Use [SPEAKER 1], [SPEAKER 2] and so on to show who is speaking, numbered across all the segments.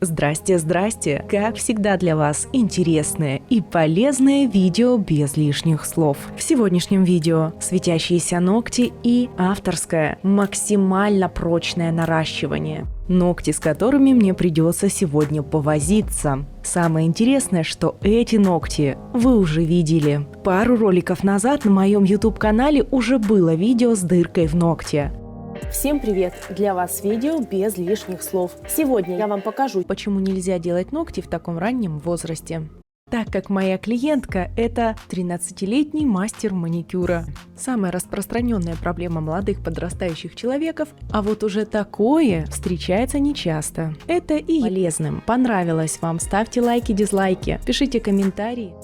[SPEAKER 1] Здрасте, здрасте! Как всегда для вас интересное и полезное видео без лишних слов. В сегодняшнем видео светящиеся ногти и авторское максимально прочное наращивание. Ногти, с которыми мне придется сегодня повозиться. Самое интересное, что эти ногти вы уже видели. Пару роликов назад на моем YouTube-канале уже было видео с дыркой в ногте.
[SPEAKER 2] Всем привет! Для вас видео без лишних слов. Сегодня я вам покажу,
[SPEAKER 1] почему нельзя делать ногти в таком раннем возрасте. Так как моя клиентка – это 13-летний мастер маникюра. Самая распространенная проблема молодых подрастающих человеков, а вот уже такое встречается нечасто. Это и полезным. Понравилось вам? Ставьте лайки, дизлайки, пишите комментарии.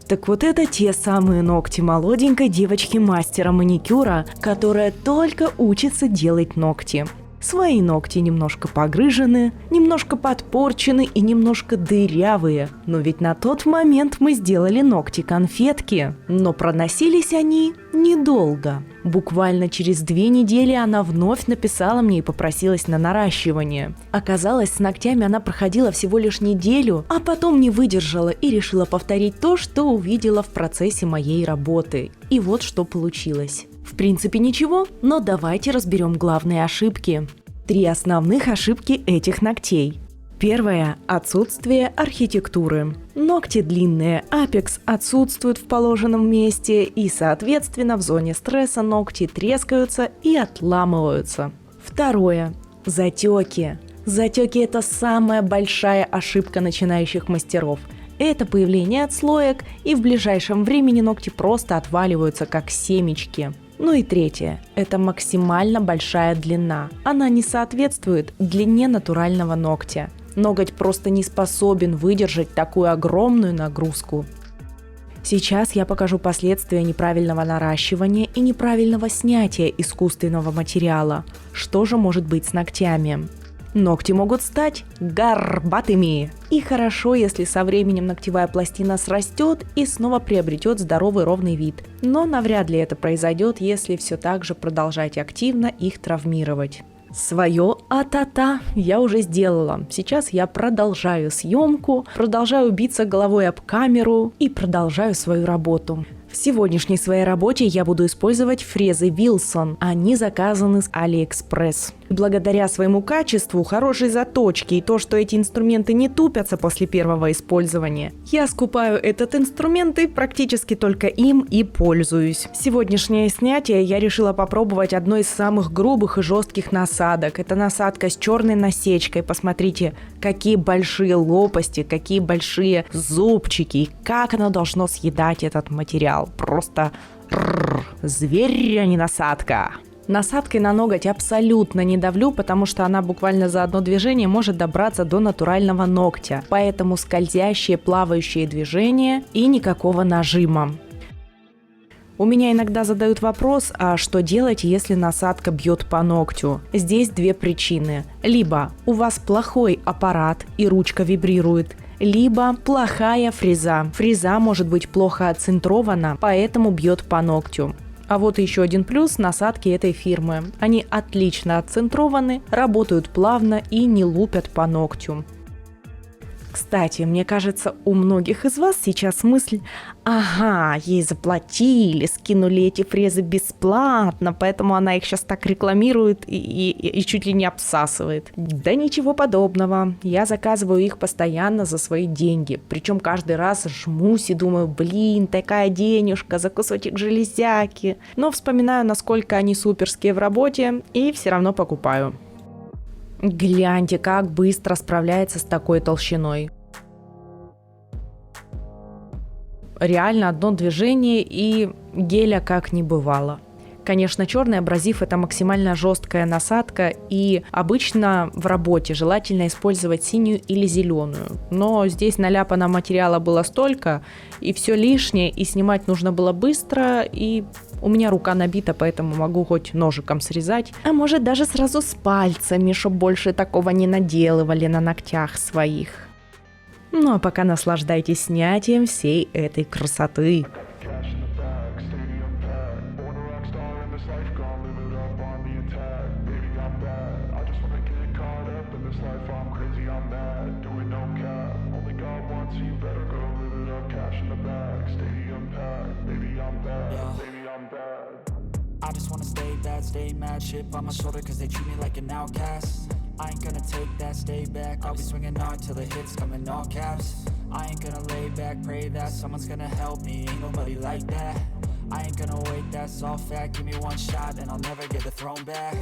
[SPEAKER 1] Так вот это те самые ногти молоденькой девочки-мастера маникюра, которая только учится делать ногти. Свои ногти немножко погрыжены, немножко подпорчены и немножко дырявые. Но ведь на тот момент мы сделали ногти-конфетки. Но проносились они недолго. Буквально через 2 недели она вновь написала мне и попросилась на наращивание. Оказалось, с ногтями она проходила всего лишь неделю, а потом не выдержала и решила повторить то, что увидела в процессе моей работы. И вот что получилось. В принципе ничего, но давайте разберем главные ошибки. 3 основных ошибки этих ногтей. Первое – отсутствие архитектуры. Ногти длинные, апекс отсутствует в положенном месте и, соответственно, в зоне стресса ногти трескаются и отламываются. Второе – затеки. Затеки – это самая большая ошибка начинающих мастеров. Это появление отслоек, и в ближайшем времени ногти просто отваливаются, как семечки. Ну и третье – это максимально большая длина. Она не соответствует длине натурального ногтя. Ноготь просто не способен выдержать такую огромную нагрузку. Сейчас я покажу последствия неправильного наращивания и неправильного снятия искусственного материала. Что же может быть с ногтями? Ногти могут стать горбатыми. И хорошо, если со временем ногтевая пластина срастет и снова приобретет здоровый ровный вид. Но навряд ли это произойдет, если все так же продолжать активно их травмировать. Свое а-та-та я уже сделала. Сейчас я продолжаю съемку, продолжаю биться головой об камеру и продолжаю свою работу. В сегодняшней своей работе я буду использовать фрезы Wilson. Они заказаны с AliExpress. Благодаря своему качеству, хорошей заточке и то, что эти инструменты не тупятся после первого использования, я скупаю этот инструмент и практически только им и пользуюсь. Сегодняшнее снятие я решила попробовать одной из самых грубых и жестких насадок. Это насадка с черной насечкой. Посмотрите, какие большие лопасти, какие большие зубчики и как оно должно съедать этот материал. Просто зверь, а не насадка. Насадкой на ноготь абсолютно не давлю, потому что она буквально за одно движение может добраться до натурального ногтя. Поэтому скользящие, плавающие движения и никакого нажима. У меня иногда задают вопрос, а что делать, если насадка бьет по ногтю? Здесь 2 причины. Либо у вас плохой аппарат и ручка вибрирует, либо плохая фреза. Фреза может быть плохо отцентрована, поэтому бьет по ногтю. А вот еще один плюс насадки этой фирмы. Они отлично отцентрованы, работают плавно и не лупят по ногтю. Кстати, мне кажется, у многих из вас сейчас мысль: ага, ей заплатили, скинули эти фрезы бесплатно, поэтому она их сейчас так рекламирует и чуть ли не обсасывает. Да ничего подобного. Я заказываю их постоянно за свои деньги. Причем каждый раз жмусь и думаю: блин, такая денежка за кусочек железяки. Но вспоминаю, насколько они суперские в работе, и все равно покупаю. Гляньте, как быстро справляется с такой толщиной. Реально одно движение и геля как не бывало. Конечно, черный абразив – это максимально жесткая насадка, и обычно в работе желательно использовать синюю или зеленую. Но здесь наляпано материала было столько, и все лишнее, и снимать нужно было быстро, и у меня рука набита, поэтому могу хоть ножиком срезать, а может даже сразу с пальцами, чтобы больше такого не наделывали на ногтях своих. Ну а пока наслаждайтесь снятием всей этой красоты.
[SPEAKER 3] Life, I'm crazy, I'm mad. Do stay mad, shit on my shoulder cause they treat me like an outcast. I ain't gonna take that, stay back, I'll be swinging hard till the hits come in all caps. I ain't gonna lay back, pray that someone's gonna help me, ain't nobody like that. I ain't gonna wait, that's all fact, give me one shot and I'll never get the throne back.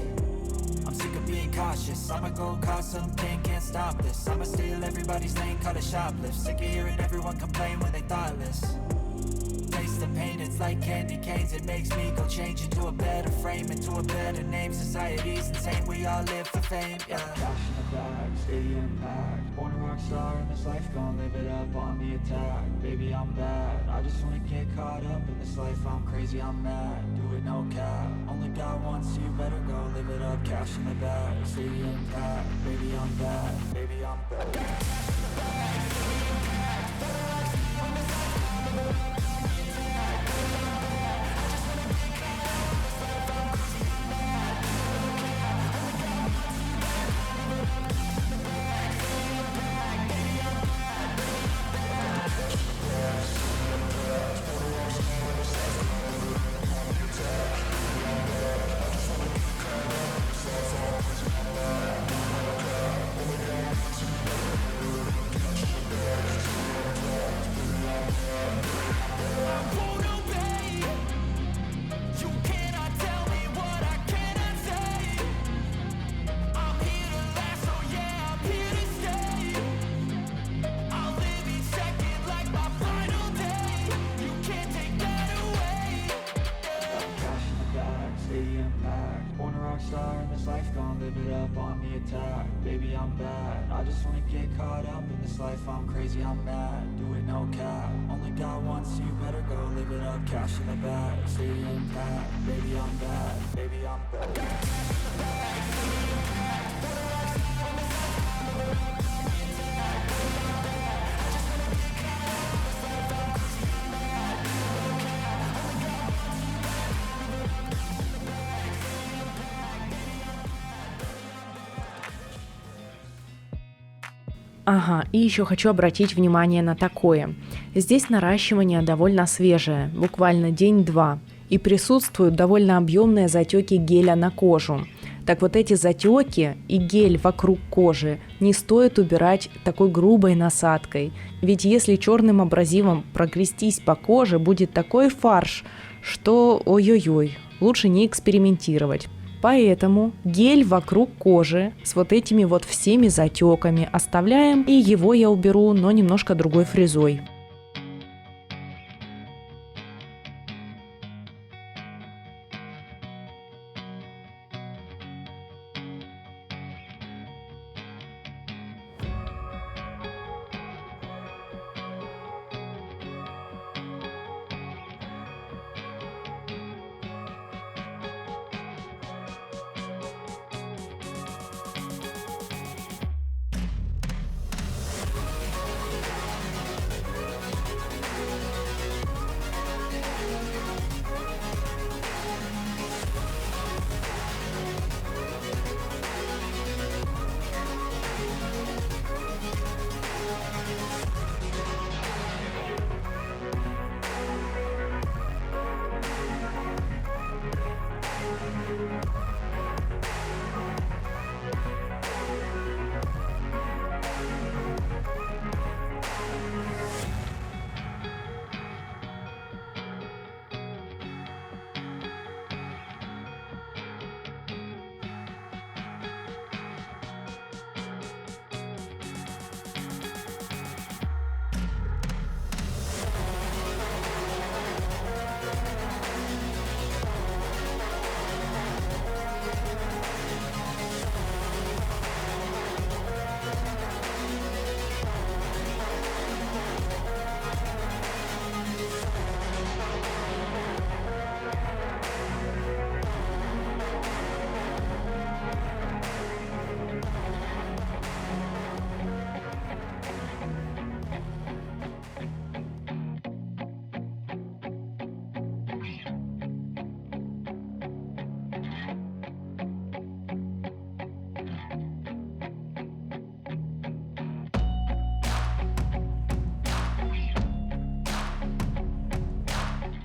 [SPEAKER 3] I'm sick of being cautious, I'ma go cause something, can't stop this. I'ma steal everybody's lane, cut a shoplift. Sick of hearing everyone complain when they thoughtless. Taste the pain, it's like candy canes. It makes me go change into a better frame, into a better name. Society's insane, we all live for fame, yeah. Cash in the bag, stadium packed. Born a rock star in this life, gon' live it up on the attack. Baby, I'm bad, I just wanna get caught up in this life. I'm crazy, I'm mad, do it no cap. Only got one, so you better go live it up. Cash in the bag, stadium packed. Baby, I'm bad, baby, I'm bad. Star in this life, gon' live it up on the attack. Baby, I'm bad, I just wanna get caught up in this life. I'm crazy, I'm mad, do it no cap. Only got one, so you better go live it up. Cash in the bag, stadium packed. Baby, I'm bad, baby, I'm bad.
[SPEAKER 1] Ага, и еще хочу обратить внимание на такое. Здесь наращивание довольно свежее, буквально день-два, и присутствуют довольно объемные затеки геля на кожу. Так вот эти затеки и гель вокруг кожи не стоит убирать такой грубой насадкой, ведь если черным абразивом прогрестись по коже, будет такой фарш, что ой-ой-ой, лучше не экспериментировать. Поэтому гель вокруг кожи с вот этими вот всеми затеками оставляем, и его я уберу, но немножко другой фрезой.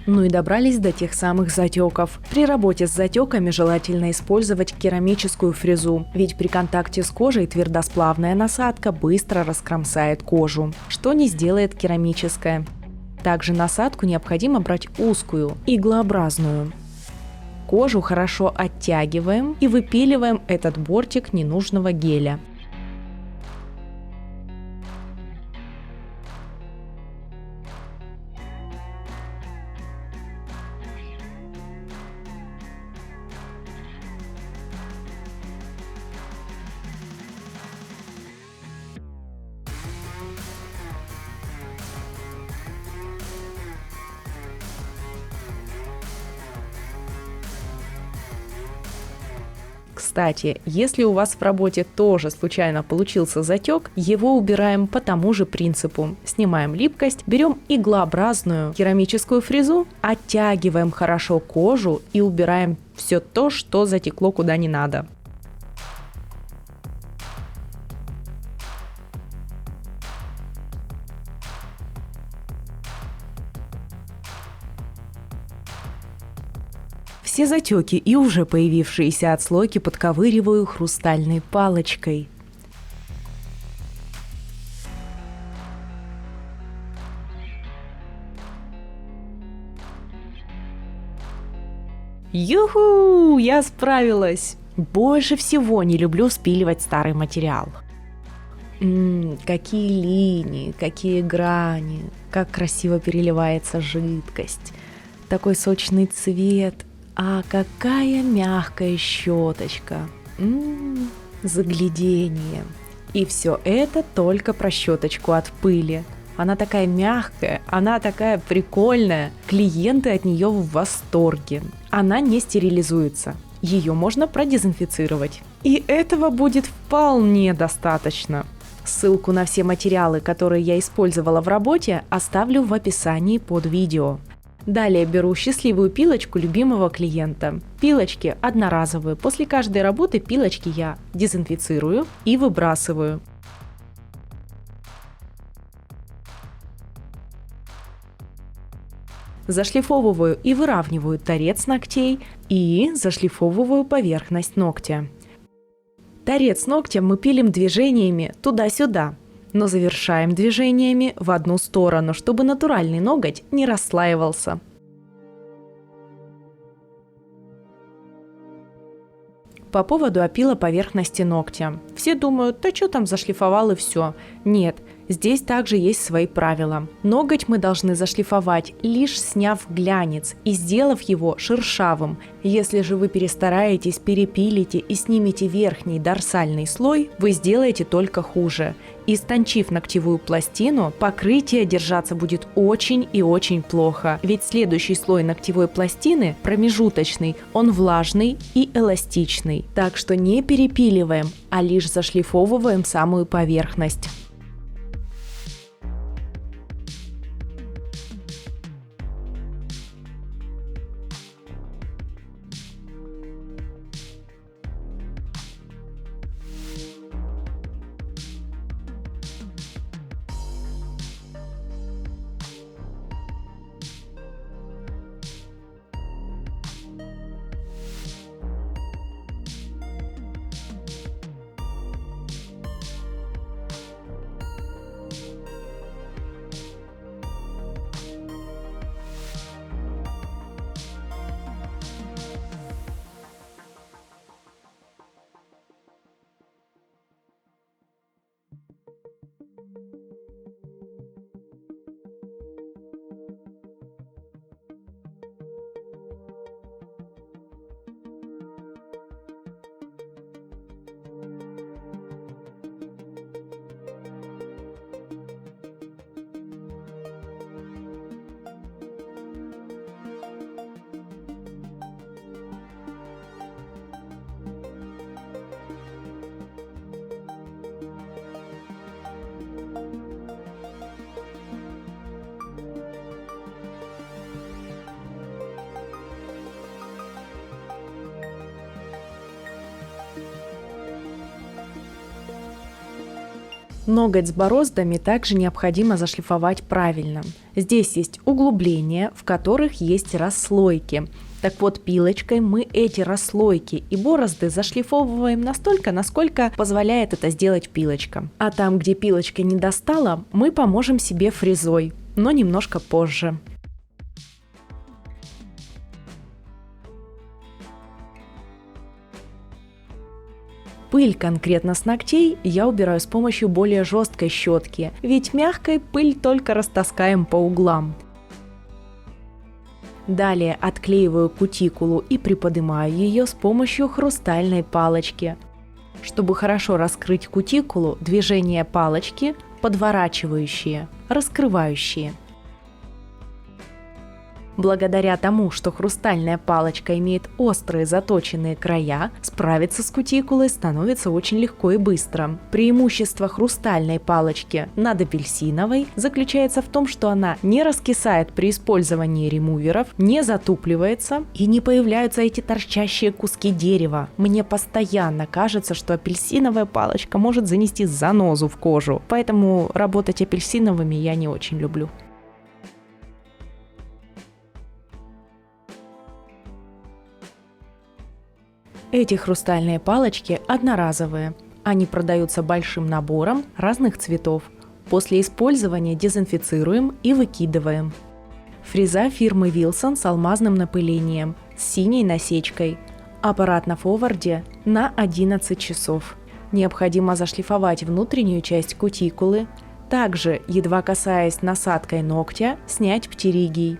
[SPEAKER 1] Ну и добрались до тех самых затеков. При работе с затеками желательно использовать керамическую фрезу, ведь при контакте с кожей твердосплавная насадка быстро раскромсает кожу, что не сделает керамическая. Также насадку необходимо брать узкую, иглообразную. Кожу хорошо оттягиваем и выпиливаем этот бортик ненужного геля. Кстати, если у вас в работе тоже случайно получился затек, его убираем по тому же принципу. Снимаем липкость, берем иглообразную керамическую фрезу, оттягиваем хорошо кожу и убираем все то, что затекло куда не надо. Все затеки и уже появившиеся отслойки подковыриваю хрустальной палочкой. Юху! Я справилась! Больше всего не люблю спиливать старый материал. Какие линии, какие грани, как красиво переливается жидкость. Такой сочный цвет. А какая мягкая щеточка. Загляденье. И все это только про щеточку от пыли. Она такая мягкая, она такая прикольная. Клиенты от нее в восторге. Она не стерилизуется. Ее можно продезинфицировать. И этого будет вполне достаточно. Ссылку на все материалы, которые я использовала в работе, оставлю в описании под видео. Далее беру счастливую пилочку любимого клиента. Пилочки одноразовые. После каждой работы пилочки я дезинфицирую и выбрасываю. Зашлифовываю и выравниваю торец ногтей и зашлифовываю поверхность ногтя. Торец ногтя мы пилим движениями туда-сюда, но завершаем движениями в одну сторону, чтобы натуральный ноготь не расслаивался. По поводу опила поверхности ногтя. Все думают, да что там, зашлифовал и все. Нет, здесь также есть свои правила. Ноготь мы должны зашлифовать, лишь сняв глянец и сделав его шершавым. Если же вы перестараетесь, перепилите и снимете верхний дорсальный слой, вы сделаете только хуже. Истончив ногтевую пластину, покрытие держаться будет очень и очень плохо, ведь следующий слой ногтевой пластины, промежуточный, он влажный и эластичный. Так что не перепиливаем, а лишь зашлифовываем самую поверхность. Ноготь с бороздами также необходимо зашлифовать правильно. Здесь есть углубления, в которых есть расслойки. Так вот, пилочкой мы эти расслойки и борозды зашлифовываем настолько, насколько позволяет это сделать пилочка. А там, где пилочка не достала, мы поможем себе фрезой, но немножко позже. Пыль конкретно с ногтей я убираю с помощью более жесткой щетки, ведь мягкой пыль только растаскаем по углам. Далее отклеиваю кутикулу и приподнимаю ее с помощью хрустальной палочки. Чтобы хорошо раскрыть кутикулу, движения палочки подворачивающие, раскрывающие. Благодаря тому, что хрустальная палочка имеет острые заточенные края, справиться с кутикулой становится очень легко и быстро. Преимущество хрустальной палочки над апельсиновой заключается в том, что она не раскисает при использовании ремуверов, не затупливается и не появляются эти торчащие куски дерева. Мне постоянно кажется, что апельсиновая палочка может занести занозу в кожу, поэтому работать апельсиновыми я не очень люблю. Эти хрустальные палочки одноразовые. Они продаются большим набором разных цветов. После использования дезинфицируем и выкидываем. Фреза фирмы Wilson с алмазным напылением, с синей насечкой. Аппарат на форварде на 11 часов. Необходимо зашлифовать внутреннюю часть кутикулы. Также, едва касаясь насадкой ногтя, снять птеригий.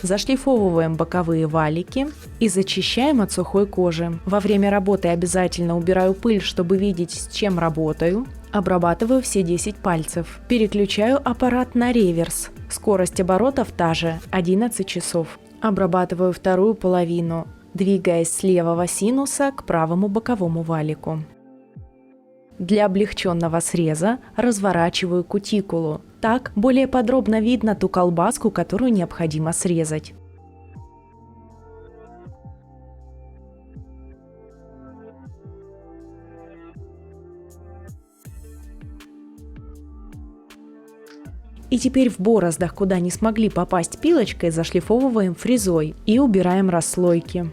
[SPEAKER 1] Зашлифовываем боковые валики и зачищаем от сухой кожи. Во время работы обязательно убираю пыль, чтобы видеть, с чем работаю. Обрабатываю все 10 пальцев. Переключаю аппарат на реверс. Скорость оборотов та же, 11 часов. Обрабатываю вторую половину, двигаясь с левого синуса к правому боковому валику. Для облегченного среза разворачиваю кутикулу. Так более подробно видно ту колбаску, которую необходимо срезать. И теперь в бороздах, куда не смогли попасть пилочкой, зашлифовываем фрезой и убираем расслойки.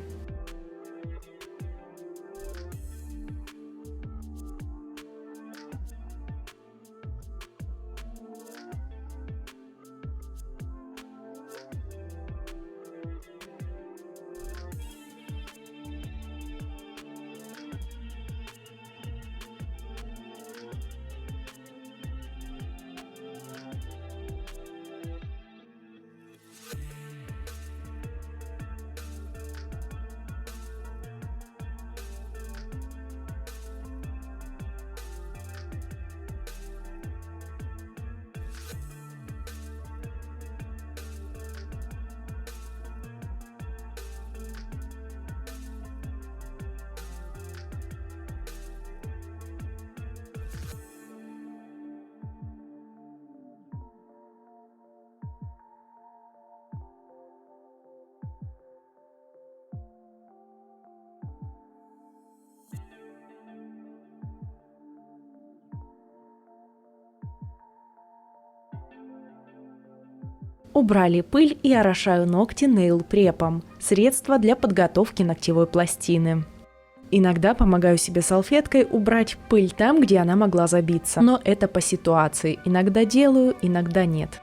[SPEAKER 1] Убрали пыль и орошаю ногти нейл-препом, средство для подготовки ногтевой пластины. Иногда помогаю себе салфеткой убрать пыль там, где она могла забиться. Но это по ситуации. Иногда делаю, иногда нет.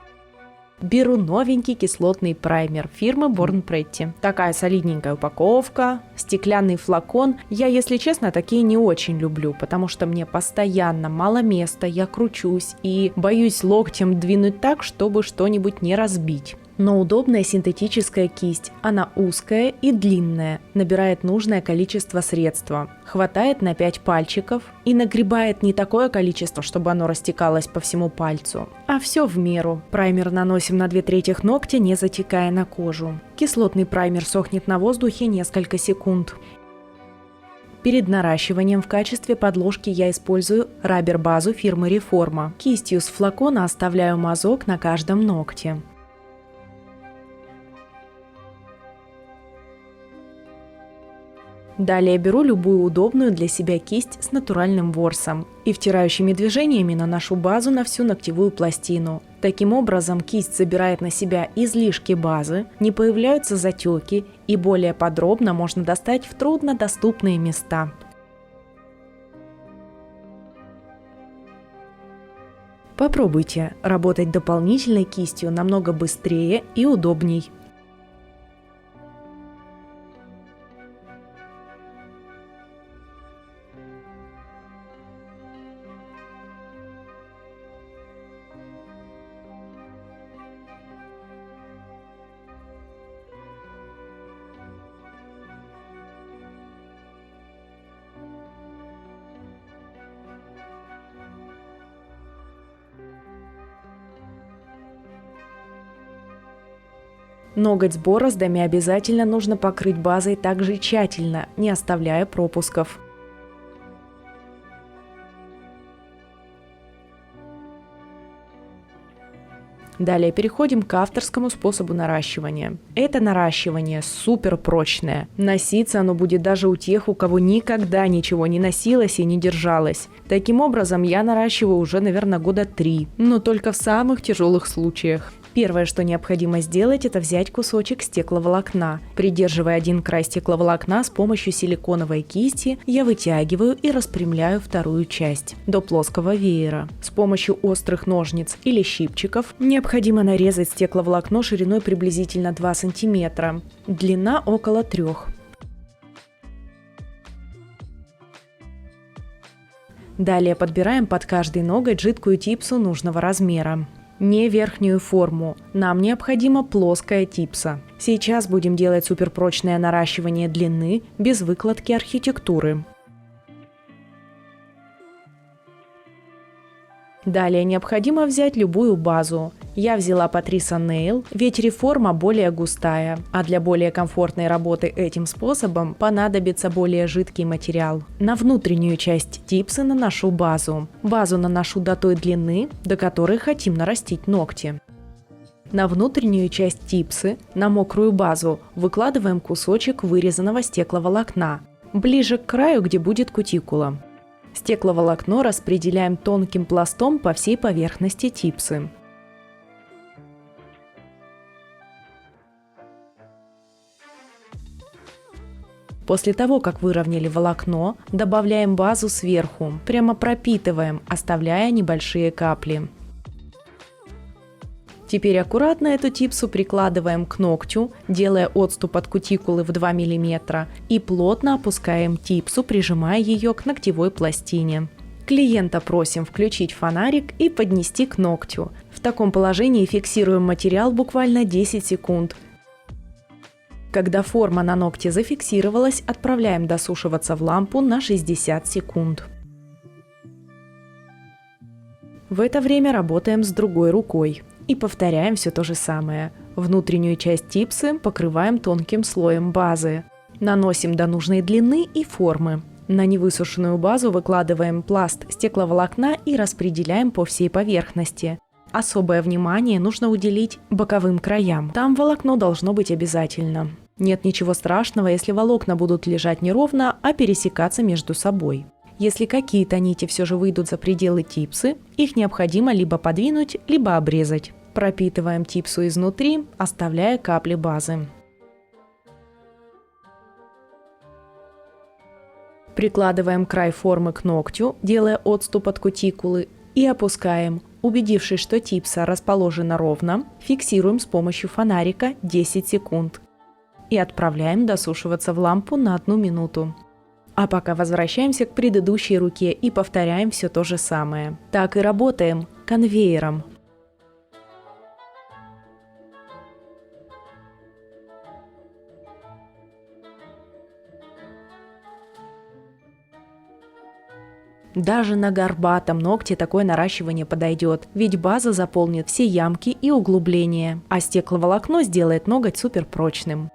[SPEAKER 1] Беру новенький кислотный праймер фирмы Born Pretty. Такая солидненькая упаковка, стеклянный флакон. Я, если честно, такие не очень люблю, потому что мне постоянно мало места, я кручусь и боюсь локтем двинуть так, чтобы что-нибудь не разбить. Но удобная синтетическая кисть. Она узкая и длинная, набирает нужное количество средства. Хватает на 5 пальчиков и нагребает не такое количество, чтобы оно растекалось по всему пальцу, а все в меру. Праймер наносим на 2/3 ногтя, не затекая на кожу. Кислотный праймер сохнет на воздухе несколько секунд. Перед наращиванием в качестве подложки я использую раббер-базу фирмы Reforma. Кистью с флакона оставляю мазок на каждом ногте. Далее беру любую удобную для себя кисть с натуральным ворсом и втирающими движениями наношу базу на всю ногтевую пластину. Таким образом, кисть забирает на себя излишки базы, не появляются затеки и более подробно можно достать в труднодоступные места. Попробуйте работать дополнительной кистью намного быстрее и удобней. Ноготь с бороздами обязательно нужно покрыть базой также тщательно, не оставляя пропусков. Далее переходим к авторскому способу наращивания. Это наращивание супер прочное. Носиться оно будет даже у тех, у кого никогда ничего не носилось и не держалось. Таким образом, я наращиваю уже, наверное, года 3, но только в самых тяжелых случаях. Первое, что необходимо сделать, это взять кусочек стекловолокна. Придерживая один край стекловолокна с помощью силиконовой кисти, я вытягиваю и распрямляю вторую часть до плоского веера. С помощью острых ножниц или щипчиков необходимо нарезать стекловолокно шириной приблизительно 2 см, длина около 3 см. Далее подбираем под каждый ноготь жидкую типсу нужного размера. Не верхнюю форму, нам необходима плоская типса. Сейчас будем делать суперпрочное наращивание длины без выкладки архитектуры. Далее необходимо взять любую базу. Я взяла Patricia Nail, ведь Reforma более густая, а для более комфортной работы этим способом понадобится более жидкий материал. На внутреннюю часть типсы наношу базу. Базу наношу до той длины, до которой хотим нарастить ногти. На внутреннюю часть типсы, на мокрую базу, выкладываем кусочек вырезанного стекловолокна, ближе к краю, где будет кутикула. Стекловолокно распределяем тонким пластом по всей поверхности типсы. После того, как выровняли волокно, добавляем базу сверху, прямо пропитываем, оставляя небольшие капли. Теперь аккуратно эту типсу прикладываем к ногтю, делая отступ от кутикулы в 2 мм, и плотно опускаем типсу, прижимая ее к ногтевой пластине. Клиента просим включить фонарик и поднести к ногтю. В таком положении фиксируем материал буквально 10 секунд. Когда форма на ногте зафиксировалась, отправляем досушиваться в лампу на 60 секунд. В это время работаем с другой рукой. И повторяем все то же самое. Внутреннюю часть типсы покрываем тонким слоем базы. Наносим до нужной длины и формы. На невысушенную базу выкладываем пласт стекловолокна и распределяем по всей поверхности. Особое внимание нужно уделить боковым краям. Там волокно должно быть обязательно. Нет ничего страшного, если волокна будут лежать неровно, а пересекаться между собой. Если какие-то нити все же выйдут за пределы типсы, их необходимо либо подвинуть, либо обрезать. Пропитываем типсу изнутри, оставляя капли базы. Прикладываем край формы к ногтю, делая отступ от кутикулы, и опускаем. Убедившись, что типса расположена ровно, фиксируем с помощью фонарика 10 секунд и отправляем досушиваться в лампу на 1 минуту. А пока возвращаемся к предыдущей руке и повторяем все то же самое. Так и работаем конвейером. Даже на горбатом ногте такое наращивание подойдет, ведь база заполнит все ямки и углубления, а стекловолокно сделает ноготь суперпрочным.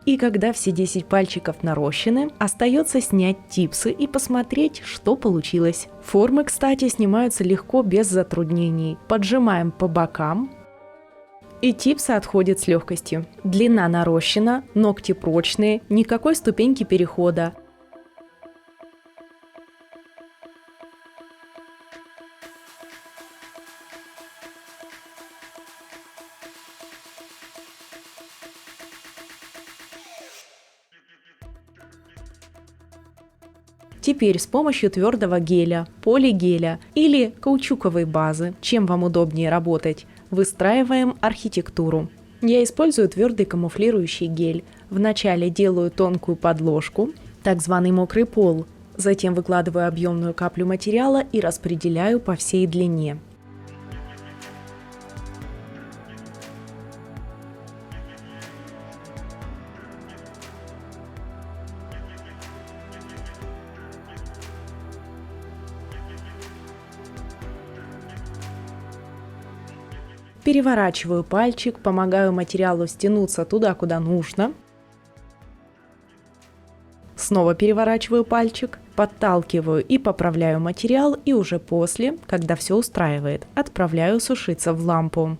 [SPEAKER 1] И когда все 10 пальчиков нарощены, остается снять типсы и посмотреть, что получилось. Формы, кстати, снимаются легко, без затруднений. Поджимаем по бокам, и типсы отходят с легкостью. Длина нарощена, ногти прочные, никакой ступеньки перехода. Теперь с помощью твердого геля, полигеля или каучуковой базы, чем вам удобнее работать, выстраиваем архитектуру. Я использую твердый камуфлирующий гель. Вначале делаю тонкую подложку, так званый мокрый пол, затем выкладываю объемную каплю материала и распределяю по всей длине. Переворачиваю пальчик, помогаю материалу стянуться туда, куда нужно. Снова переворачиваю пальчик, подталкиваю и поправляю материал, и уже после, когда все устраивает, отправляю сушиться в лампу.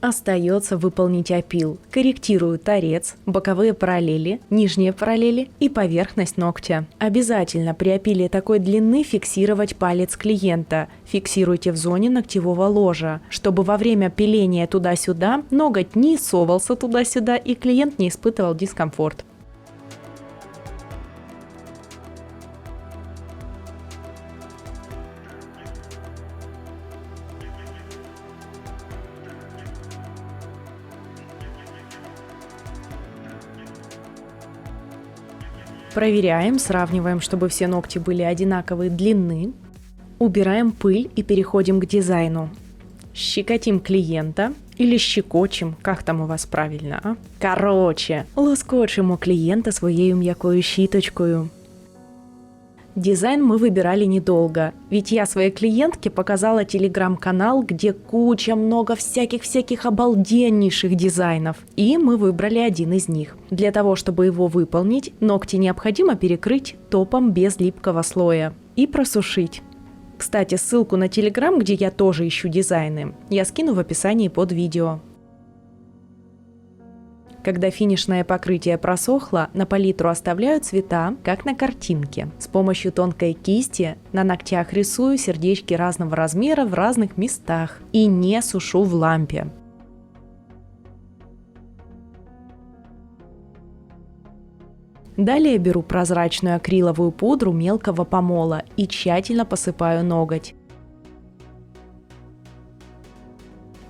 [SPEAKER 1] Остается выполнить опил. Корректирую торец, боковые параллели, нижние параллели и поверхность ногтя. Обязательно при опиле такой длины фиксировать палец клиента. Фиксируйте в зоне ногтевого ложа, чтобы во время пиления туда-сюда ноготь не совался туда-сюда и клиент не испытывал дискомфорт. Проверяем, сравниваем, чтобы все ногти были одинаковой длины. Убираем пыль и переходим к дизайну. Щекотим клиента или щекочем, как там у вас правильно, а? Короче, лоскочим у клиента своєю м'якою щіточкою. Дизайн мы выбирали недолго, ведь я своей клиентке показала телеграм-канал, где куча много всяких обалденнейших дизайнов, и мы выбрали один из них. Для того, чтобы его выполнить, ногти необходимо перекрыть топом без липкого слоя и просушить. Кстати, ссылку на телеграм, где я тоже ищу дизайны, я скину в описании под видео. Когда финишное покрытие просохло, на палитру оставляю цвета, как на картинке. С помощью тонкой кисти на ногтях рисую сердечки разного размера в разных местах и не сушу в лампе. Далее беру прозрачную акриловую пудру мелкого помола и тщательно посыпаю ноготь.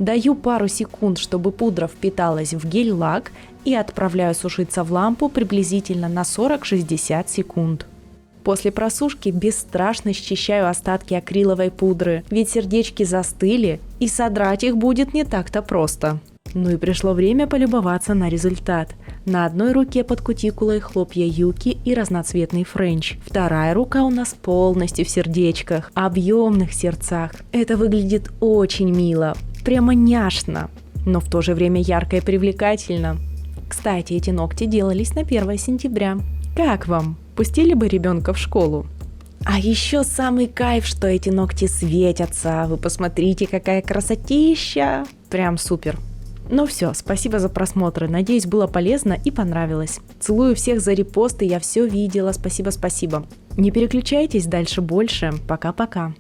[SPEAKER 1] Даю пару секунд, чтобы пудра впиталась в гель-лак, и отправляю сушиться в лампу приблизительно на 40-60 секунд. После просушки бесстрашно счищаю остатки акриловой пудры, ведь сердечки застыли, и содрать их будет не так-то просто. Ну и пришло время полюбоваться на результат. На одной руке под кутикулой хлопья юки и разноцветный френч. Вторая рука у нас полностью в сердечках, объемных сердцах. Это выглядит очень мило. Прямо няшно, но в то же время ярко и привлекательно. Кстати, эти ногти делались на 1 сентября. Как вам? Пустили бы ребенка в школу? А еще самый кайф, что эти ногти светятся. Вы посмотрите, какая красотища! Прям супер. Ну все, спасибо за просмотр. Надеюсь, было полезно и понравилось. Целую всех за репосты, я все видела. Спасибо. Не переключайтесь, дальше больше. Пока-пока.